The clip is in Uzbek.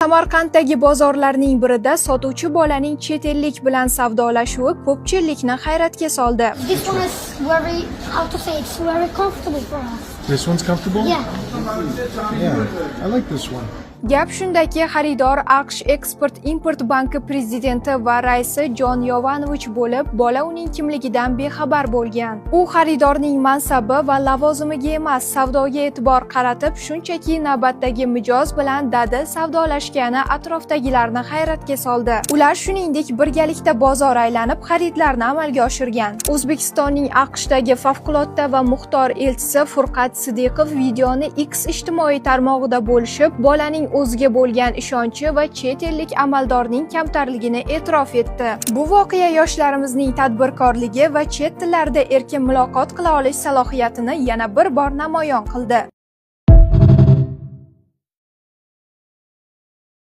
Samarqanddagi bozorlarning birida sotuvchi bolaning chet ellik bilan savdolashuvi ko'pchilikni hayratga soldi. This one is very, how to say, it's very comfortable for us. This one's comfortable? Yeah. Yeah, I like this one. Gap shundaki, xaridor AQSh Eksport-import banki prezidenti va raisi Jon Yovanovich bo'lib, bola uning kimligidan bexabar bo'lgan. U xaridorning mansabi va lavozimiga emas, savdoga e'tibor qaratib, shunchaki navbatdagi mijoz bilan dadi savdolashgani atrofdagilarni hayratga soldi. Ular shuningdek birgalikda bozor aylanib, xaridlarni amalga oshirgan. O'zbekistonning AQShdagi favqulodda va muxtor elchisi Furqat Sidiqov videoni X ijtimoiy tarmog'ida bo'lishib, bolaning o'ziga bo'lgan ishonchi va chet ellik amaldorning kamtarligini e'tirof etdi. Bu voqea yoshlarimizning tadbirkorligi va chet tillarida erkin muloqot qila olish salohiyatini yana bir bor namoyon qildi.